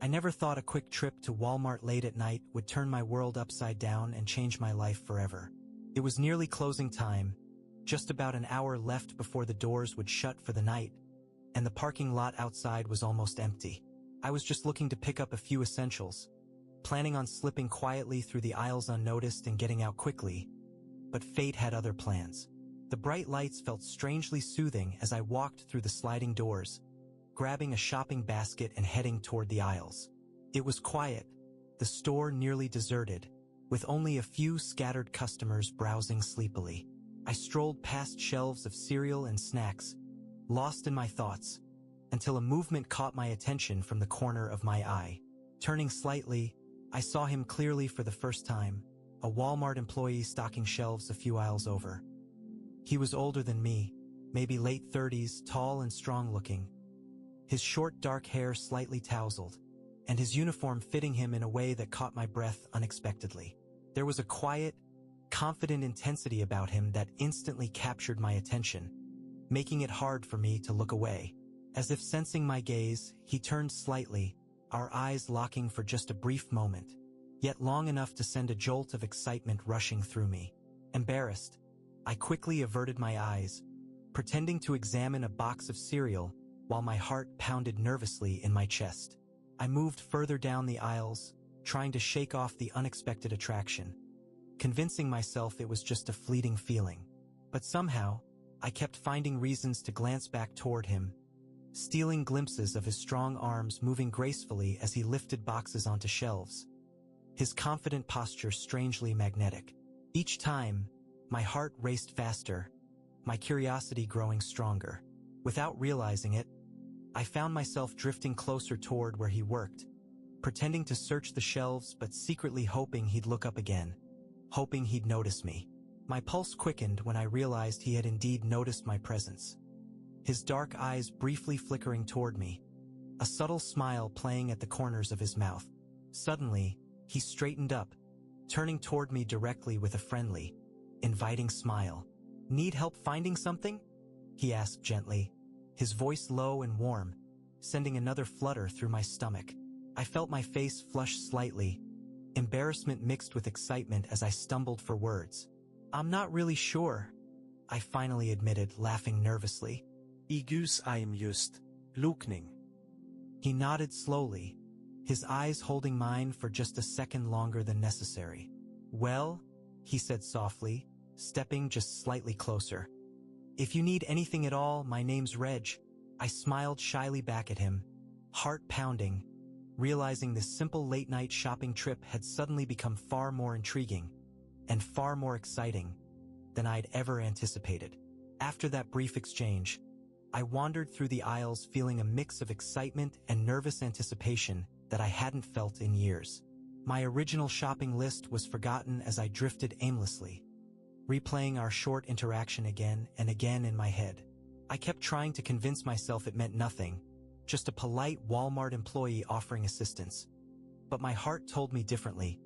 I never thought a quick trip to Walmart late at night would turn my world upside down and change my life forever. It was nearly closing time, just about an hour left before the doors would shut for the night, and the parking lot outside was almost empty. I was just looking to pick up a few essentials, planning on slipping quietly through the aisles unnoticed and getting out quickly, but fate had other plans. The bright lights felt strangely soothing as I walked through the sliding doors, grabbing a shopping basket and heading toward the aisles. It was quiet, the store nearly deserted, with only a few scattered customers browsing sleepily. I strolled past shelves of cereal and snacks, lost in my thoughts, until a movement caught my attention from the corner of my eye. Turning slightly, I saw him clearly for the first time, a Walmart employee stocking shelves a few aisles over. He was older than me, maybe late 30s, tall and strong-looking, his short dark hair slightly tousled, and his uniform fitting him in a way that caught my breath unexpectedly. There was a quiet, confident intensity about him that instantly captured my attention, making it hard for me to look away. As if sensing my gaze, he turned slightly, our eyes locking for just a brief moment, yet long enough to send a jolt of excitement rushing through me. Embarrassed, I quickly averted my eyes, pretending to examine a box of cereal while my heart pounded nervously in my chest. I moved further down the aisles, trying to shake off the unexpected attraction, convincing myself it was just a fleeting feeling. But somehow, I kept finding reasons to glance back toward him, stealing glimpses of his strong arms moving gracefully as he lifted boxes onto shelves, his confident posture strangely magnetic. Each time, my heart raced faster, my curiosity growing stronger. Without realizing it, I found myself drifting closer toward where he worked, pretending to search the shelves but secretly hoping he'd look up again, hoping he'd notice me. My pulse quickened when I realized he had indeed noticed my presence, his dark eyes briefly flickering toward me, a subtle smile playing at the corners of his mouth. Suddenly, he straightened up, turning toward me directly with a friendly, inviting smile. "Need help finding something?" he asked gently, his voice low and warm, sending another flutter through my stomach. I felt my face flush slightly, embarrassment mixed with excitement as I stumbled for words. "I'm not really sure," I finally admitted, laughing nervously. I'm just looking." He nodded slowly, his eyes holding mine for just a second longer than necessary. "Well," he said softly, stepping just slightly closer. "If you need anything at all, my name's Reg." I smiled shyly back at him, heart pounding, realizing this simple late-night shopping trip had suddenly become far more intriguing and far more exciting than I'd ever anticipated. After that brief exchange, I wandered through the aisles feeling a mix of excitement and nervous anticipation that I hadn't felt in years. My original shopping list was forgotten as I drifted aimlessly, replaying our short interaction again and again in my head. I kept trying to convince myself it meant nothing, just a polite Walmart employee offering assistance. But my heart told me differently,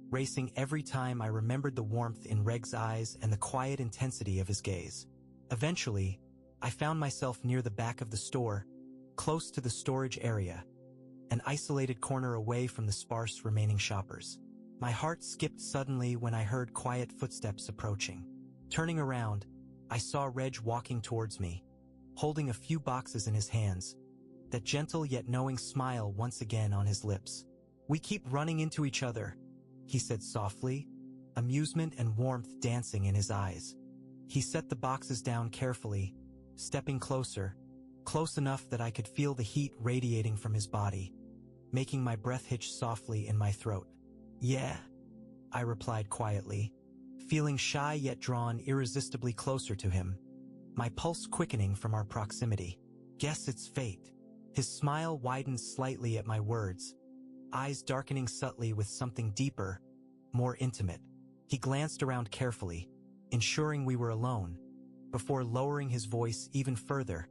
racing every time I remembered the warmth in Reg's eyes and the quiet intensity of his gaze. Eventually, I found myself near the back of the store, close to the storage area, an isolated corner away from the sparse remaining shoppers. My heart skipped suddenly when I heard quiet footsteps approaching. Turning around, I saw Reg walking towards me, holding a few boxes in his hands, that gentle yet knowing smile once again on his lips. "We keep running into each other," he said softly, amusement and warmth dancing in his eyes. He set the boxes down carefully, stepping closer, close enough that I could feel the heat radiating from his body, making my breath hitch softly in my throat. "Yeah," I replied quietly, feeling shy yet drawn irresistibly closer to him, my pulse quickening from our proximity. "Guess it's fate." His smile widened slightly at my words, eyes darkening subtly with something deeper, more intimate. He glanced around carefully, ensuring we were alone, before lowering his voice even further,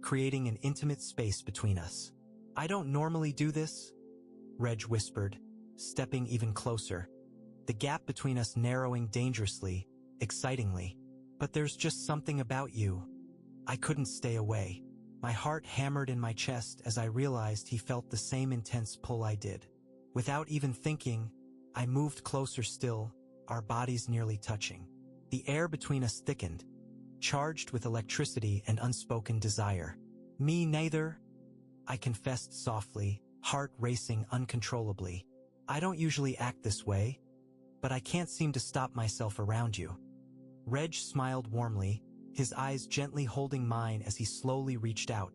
creating an intimate space between us. "I don't normally do this," Reg whispered, stepping even closer, the gap between us narrowing dangerously, excitingly. "But there's just something about you." I couldn't stay away. My heart hammered in my chest as I realized he felt the same intense pull I did. Without even thinking, I moved closer still, our bodies nearly touching. The air between us thickened, charged with electricity and unspoken desire. Me neither, I confessed softly, heart racing uncontrollably. I don't usually act this way, but I can't seem to stop myself around you. Reg smiled warmly, his eyes gently holding mine as he slowly reached out,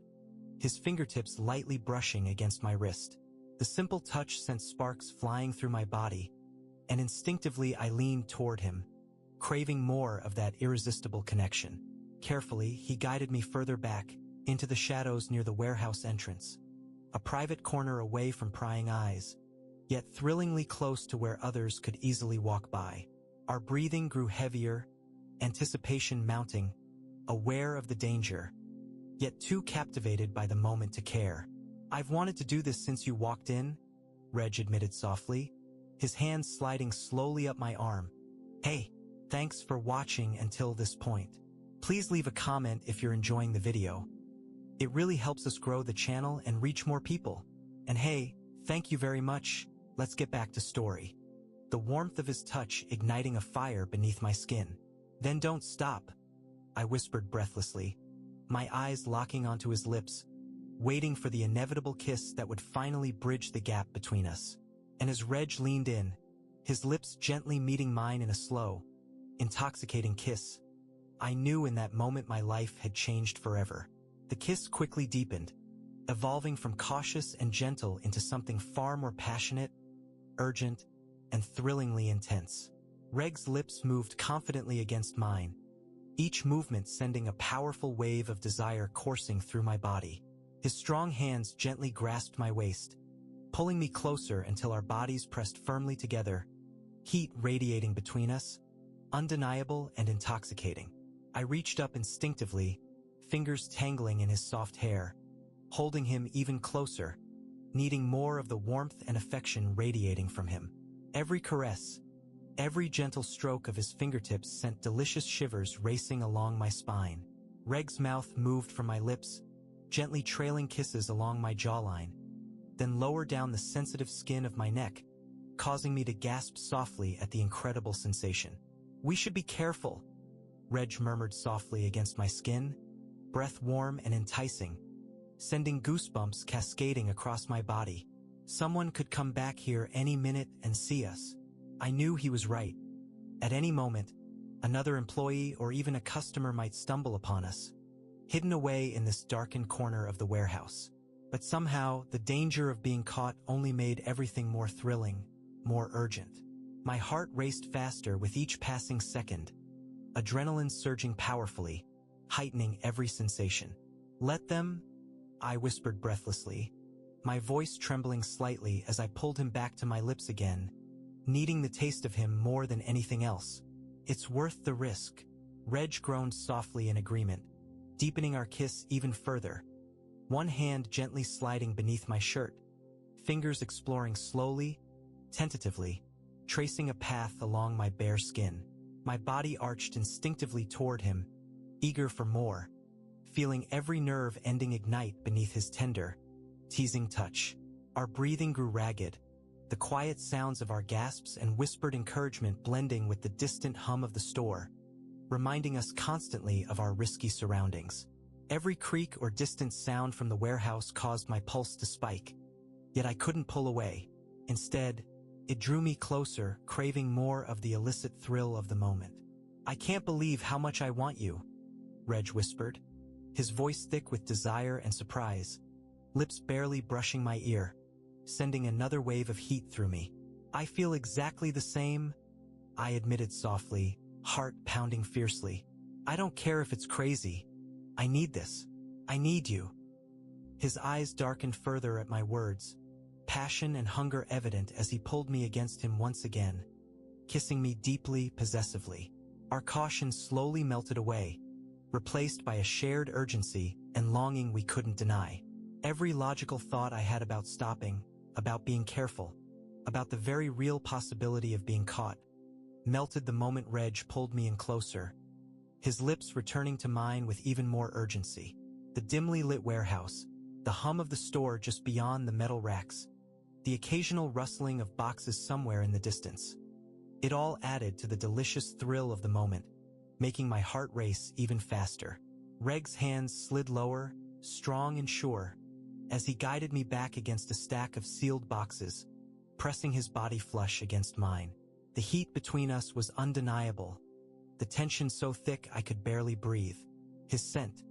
his fingertips lightly brushing against my wrist. The simple touch sent sparks flying through my body, and instinctively I leaned toward him, craving more of that irresistible connection. Carefully, he guided me further back, into the shadows near the warehouse entrance, a private corner away from prying eyes, yet thrillingly close to where others could easily walk by. Our breathing grew heavier, anticipation mounting, aware of the danger, yet too captivated by the moment to care. I've wanted to do this since you walked in, Reg admitted softly, his hand sliding slowly up my arm. Hey, thanks for watching until this point. Please leave a comment if you're enjoying the video. It really helps us grow the channel and reach more people. And hey, thank you very much. Let's get back to story. The warmth of his touch igniting a fire beneath my skin. Then don't stop, I whispered breathlessly, my eyes locking onto his lips, waiting for the inevitable kiss that would finally bridge the gap between us. And as Reg leaned in, his lips gently meeting mine in a slow, intoxicating kiss, I knew in that moment my life had changed forever. The kiss quickly deepened, evolving from cautious and gentle into something far more passionate, urgent, and thrillingly intense. Reg's lips moved confidently against mine, each movement sending a powerful wave of desire coursing through my body. His strong hands gently grasped my waist, pulling me closer until our bodies pressed firmly together, heat radiating between us, undeniable and intoxicating. I reached up instinctively, fingers tangling in his soft hair, holding him even closer, needing more of the warmth and affection radiating from him. Every caress, every gentle stroke of his fingertips sent delicious shivers racing along my spine. Reg's mouth moved from my lips, gently trailing kisses along my jawline, then lower down the sensitive skin of my neck, causing me to gasp softly at the incredible sensation. We should be careful, Reg murmured softly against my skin, breath warm and enticing, sending goosebumps cascading across my body. Someone could come back here any minute and see us. I knew he was right. At any moment, another employee or even a customer might stumble upon us, hidden away in this darkened corner of the warehouse. But somehow, the danger of being caught only made everything more thrilling, more urgent. My heart raced faster with each passing second, adrenaline surging powerfully, heightening every sensation. Let them, I whispered breathlessly, my voice trembling slightly as I pulled him back to my lips again, needing the taste of him more than anything else. It's worth the risk, Reg groaned softly in agreement, deepening our kiss even further, one hand gently sliding beneath my shirt, fingers exploring slowly, tentatively, tracing a path along my bare skin. My body arched instinctively toward him, eager for more, feeling every nerve ending ignite beneath his tender, teasing touch. Our breathing grew ragged, the quiet sounds of our gasps and whispered encouragement blending with the distant hum of the store, reminding us constantly of our risky surroundings. Every creak or distant sound from the warehouse caused my pulse to spike, yet I couldn't pull away. Instead, it drew me closer, craving more of the illicit thrill of the moment. I can't believe how much I want you, Reg whispered, his voice thick with desire and surprise, lips barely brushing my ear, sending another wave of heat through me. I feel exactly the same, I admitted softly, heart pounding fiercely. I don't care if it's crazy. I need this. I need you. His eyes darkened further at my words, passion and hunger evident as he pulled me against him once again, kissing me deeply, possessively. Our caution slowly melted away, replaced by a shared urgency and longing we couldn't deny. Every logical thought I had about stopping, about being careful, about the very real possibility of being caught, melted the moment Reg pulled me in closer, his lips returning to mine with even more urgency. The dimly lit warehouse, the hum of the store just beyond the metal racks, the occasional rustling of boxes somewhere in the distance. It all added to the delicious thrill of the moment, making my heart race even faster. Reg's hands slid lower, strong and sure, as he guided me back against a stack of sealed boxes, pressing his body flush against mine. The heat between us was undeniable, the tension so thick I could barely breathe. His scent,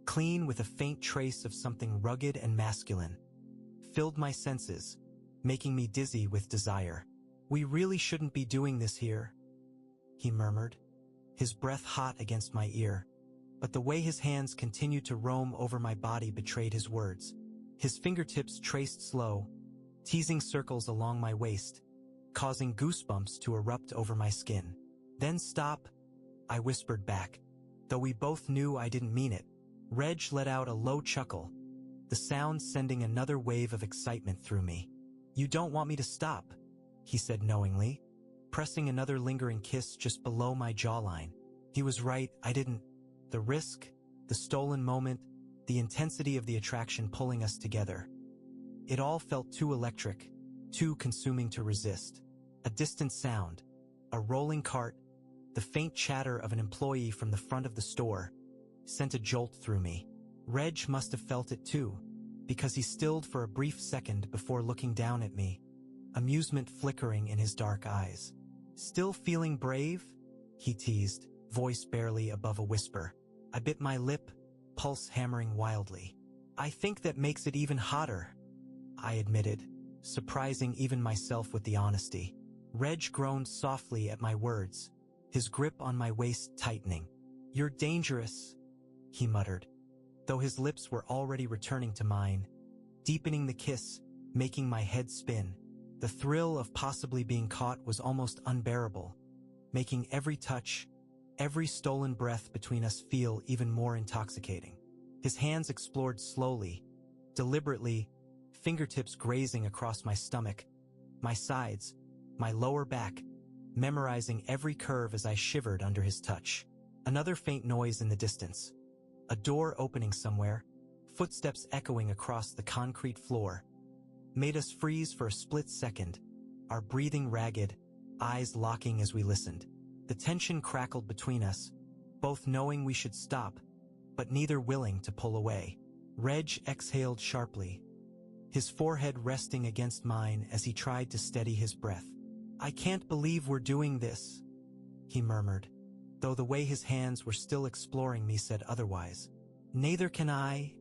clean with a faint trace of something rugged and masculine, filled my senses, making me dizzy with desire. "We really shouldn't be doing this here," he murmured, his breath hot against my ear, but the way his hands continued to roam over my body betrayed his words. His fingertips traced slow, teasing circles along my waist, causing goosebumps to erupt over my skin. "Then stop," I whispered back, though we both knew I didn't mean it. Reg let out a low chuckle, the sound sending another wave of excitement through me. "You don't want me to stop," he said knowingly, pressing another lingering kiss just below my jawline. He was right, I didn't. The risk, the stolen moment, the intensity of the attraction pulling us together. It all felt too electric, too consuming to resist. A distant sound, a rolling cart, the faint chatter of an employee from the front of the store, sent a jolt through me. Reg must have felt it too, because he stilled for a brief second before looking down at me, amusement flickering in his dark eyes. "Still feeling brave?" he teased, voice barely above a whisper. I bit my lip, pulse hammering wildly. "I think that makes it even hotter," I admitted, surprising even myself with the honesty. Reg groaned softly at my words, his grip on my waist tightening. "You're dangerous," he muttered, though his lips were already returning to mine, deepening the kiss, making my head spin. The thrill of possibly being caught was almost unbearable, making every touch, every stolen breath between us feel even more intoxicating. His hands explored slowly, deliberately, fingertips grazing across my stomach, my sides, my lower back, memorizing every curve as I shivered under his touch. Another faint noise in the distance. A door opening somewhere, footsteps echoing across the concrete floor, made us freeze for a split second, our breathing ragged, eyes locking as we listened. The tension crackled between us, both knowing we should stop, but neither willing to pull away. Reg exhaled sharply, his forehead resting against mine as he tried to steady his breath. "I can't believe we're doing this," he murmured, though the way his hands were still exploring me said otherwise. "Neither can I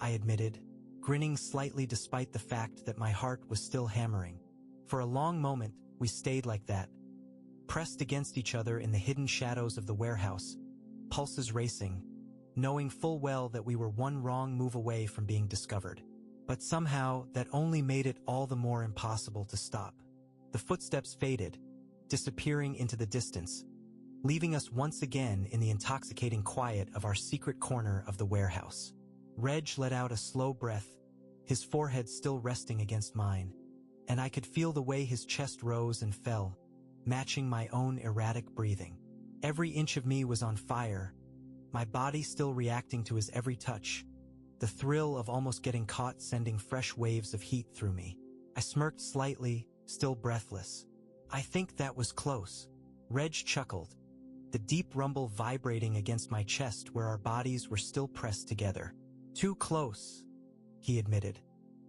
admitted, grinning slightly despite the fact that my heart was still hammering. For a long moment, we stayed like that, pressed against each other in the hidden shadows of the warehouse, pulses racing, knowing full well that we were one wrong move away from being discovered. But somehow, that only made it all the more impossible to stop. The footsteps faded, disappearing into the distance, leaving us once again in the intoxicating quiet of our secret corner of the warehouse. Reg let out a slow breath, his forehead still resting against mine, and I could feel the way his chest rose and fell, matching my own erratic breathing. Every inch of me was on fire, my body still reacting to his every touch, the thrill of almost getting caught sending fresh waves of heat through me. I smirked slightly, still breathless. "I think that was close." Reg chuckled, the deep rumble vibrating against my chest where our bodies were still pressed together. "Too close," he admitted,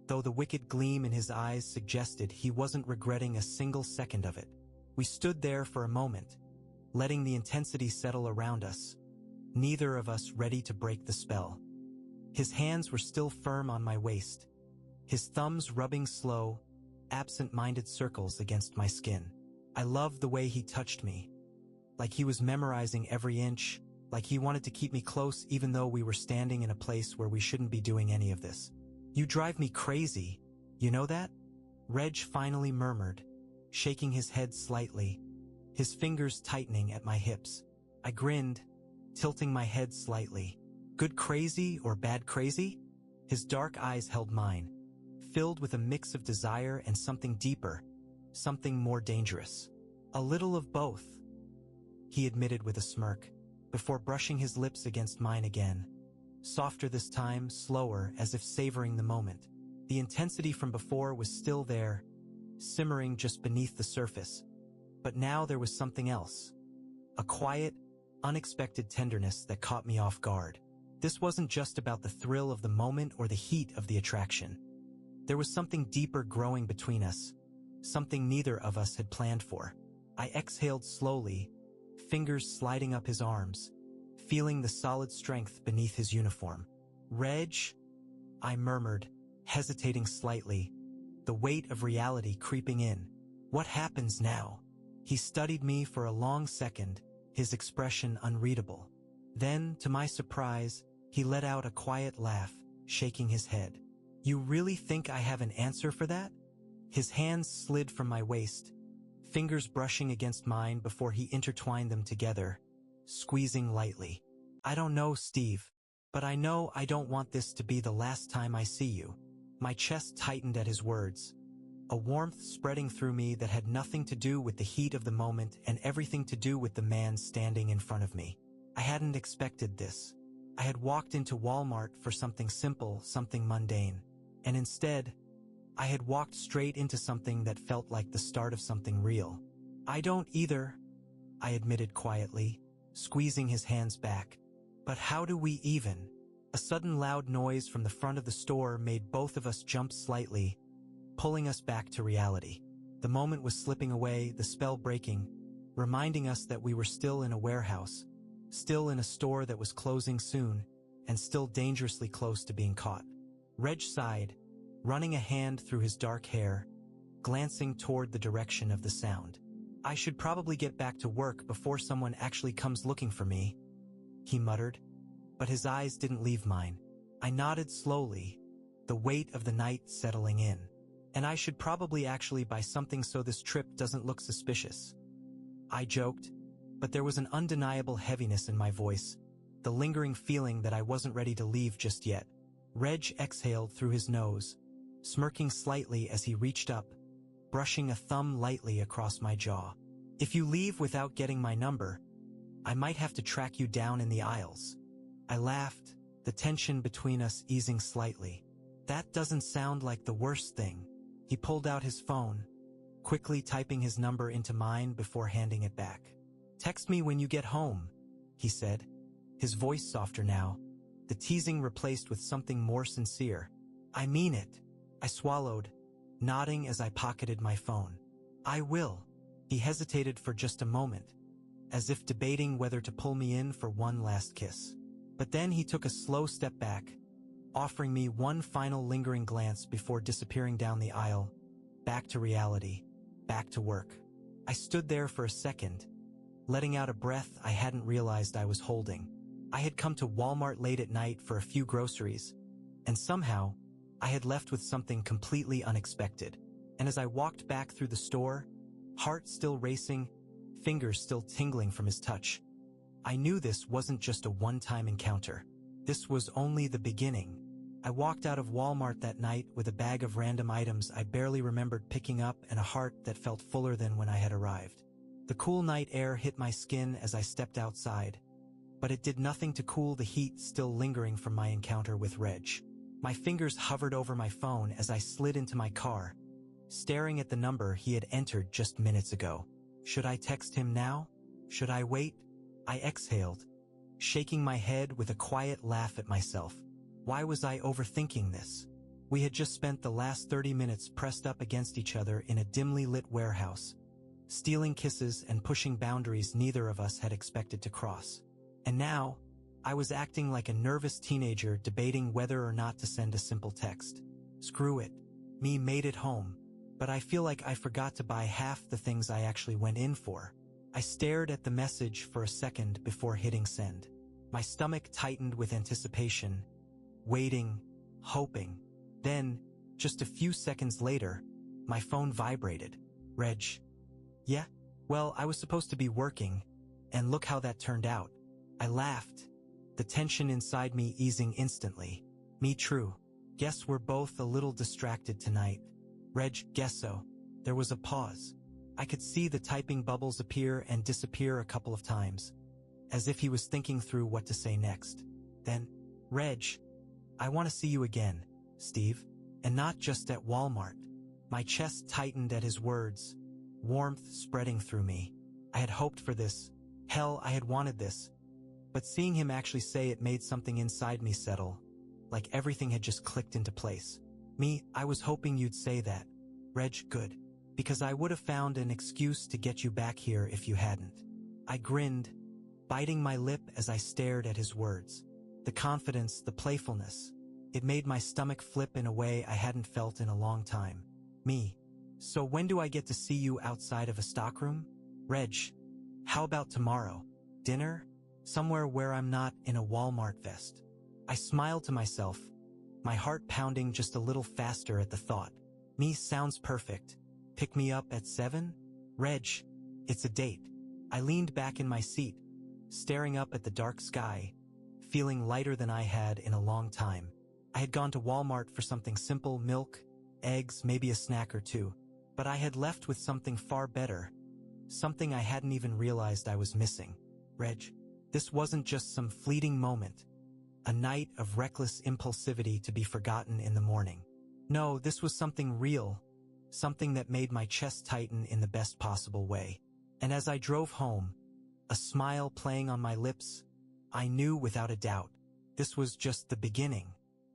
though the wicked gleam in his eyes suggested he wasn't regretting a single second of it. We stood there for a moment, letting the intensity settle around us, neither of us ready to break the spell. His hands were still firm on my waist, his thumbs rubbing slow, absent-minded circles against my skin. I loved the way he touched me, like he was memorizing every inch, like he wanted to keep me close even though we were standing in a place where we shouldn't be doing any of this. "You drive me crazy, you know that?" Reg finally murmured, shaking his head slightly, his fingers tightening at my hips. I grinned, tilting my head slightly. "Good crazy or bad crazy?" His dark eyes held mine, filled with a mix of desire and something deeper, something more dangerous. "A little of both," he admitted with a smirk, before brushing his lips against mine again. Softer this time, slower, as if savoring the moment. The intensity from before was still there, simmering just beneath the surface. But now there was something else. A quiet, unexpected tenderness that caught me off guard. This wasn't just about the thrill of the moment or the heat of the attraction. There was something deeper growing between us, something neither of us had planned for. I exhaled slowly, fingers sliding up his arms, feeling the solid strength beneath his uniform. "Reg," I murmured, hesitating slightly, the weight of reality creeping in. "What happens now?" He studied me for a long second, his expression unreadable. Then, to my surprise, he let out a quiet laugh, shaking his head. "You really think I have an answer for that?" His hands slid from my waist, fingers brushing against mine before he intertwined them together, squeezing lightly. "I don't know, Steve, but I know I don't want this to be the last time I see you." My chest tightened at his words, a warmth spreading through me that had nothing to do with the heat of the moment and everything to do with the man standing in front of me. I hadn't expected this. I had walked into Walmart for something simple, something mundane, and instead, I had walked straight into something that felt like the start of something real. "I don't either," I admitted quietly, squeezing his hands back. "But how do we even?" A sudden loud noise from the front of the store made both of us jump slightly, pulling us back to reality. The moment was slipping away, the spell breaking, reminding us that we were still in a warehouse, still in a store that was closing soon, and still dangerously close to being caught. Reg sighed, running a hand through his dark hair, glancing toward the direction of the sound. "I should probably get back to work before someone actually comes looking for me," he muttered, but his eyes didn't leave mine. I nodded slowly, the weight of the night settling in. "And I should probably actually buy something so this trip doesn't look suspicious," I joked, but there was an undeniable heaviness in my voice, the lingering feeling that I wasn't ready to leave just yet. Reg exhaled through his nose, smirking slightly as he reached up, brushing a thumb lightly across my jaw. "If you leave without getting my number, I might have to track you down in the aisles." I laughed, the tension between us easing slightly. "That doesn't sound like the worst thing." He pulled out his phone, quickly typing his number into mine before handing it back. "Text me when you get home," he said, his voice softer now, the teasing replaced with something more sincere. "I mean it," I swallowed, nodding as I pocketed my phone. "I will." He hesitated for just a moment, as if debating whether to pull me in for one last kiss. But then he took a slow step back, offering me one final lingering glance before disappearing down the aisle, back to reality, back to work. I stood there for a second, letting out a breath I hadn't realized I was holding. I had come to Walmart late at night for a few groceries, and somehow, I had left with something completely unexpected. And as I walked back through the store, heart still racing, fingers still tingling from his touch, I knew this wasn't just a one-time encounter. This was only the beginning. I walked out of Walmart that night with a bag of random items I barely remembered picking up and a heart that felt fuller than when I had arrived. The cool night air hit my skin as I stepped outside, but it did nothing to cool the heat still lingering from my encounter with Reg. My fingers hovered over my phone as I slid into my car, staring at the number he had entered just minutes ago. Should I text him now? Should I wait? I exhaled, shaking my head with a quiet laugh at myself. Why was I overthinking this? We had just spent the last 30 minutes pressed up against each other in a dimly lit warehouse, stealing kisses and pushing boundaries neither of us had expected to cross. And now, I was acting like a nervous teenager debating whether or not to send a simple text. Screw it. Me made it home. But I feel like I forgot to buy half the things I actually went in for. I stared at the message for a second before hitting send. My stomach tightened with anticipation, waiting, hoping. Then, just a few seconds later, my phone vibrated. Reg. Yeah? Well, I was supposed to be working, and look how that turned out. I laughed, the tension inside me easing instantly. Me true. Guess we're both a little distracted tonight. Reg, guess so. There was a pause. I could see the typing bubbles appear and disappear a couple of times, as if he was thinking through what to say next. Then, Reg, I want to see you again, Steve. And not just at Walmart. My chest tightened at his words, warmth spreading through me. I had hoped for this. Hell, I had wanted this. But seeing him actually say it made something inside me settle, like everything had just clicked into place. I was hoping you'd say that. Reg, good. Because I would have found an excuse to get you back here if you hadn't. I grinned, biting my lip as I stared at his words. The confidence, the playfulness. It made my stomach flip in a way I hadn't felt in a long time. So when do I get to see you outside of a stockroom? Reg, how about tomorrow? Dinner? Somewhere where I'm not in a Walmart vest. I smiled to myself, my heart pounding just a little faster at the thought. Sounds perfect. Pick me up at 7? Reg, it's a date. I leaned back in my seat, staring up at the dark sky, feeling lighter than I had in a long time. I had gone to Walmart for something simple, milk, eggs, maybe a snack or two. But I had left with something far better, something I hadn't even realized I was missing. Reg, this wasn't just some fleeting moment, a night of reckless impulsivity to be forgotten in the morning. No, this was something real, something that made my chest tighten in the best possible way. And as I drove home, a smile playing on my lips, I knew without a doubt, this was just the beginning.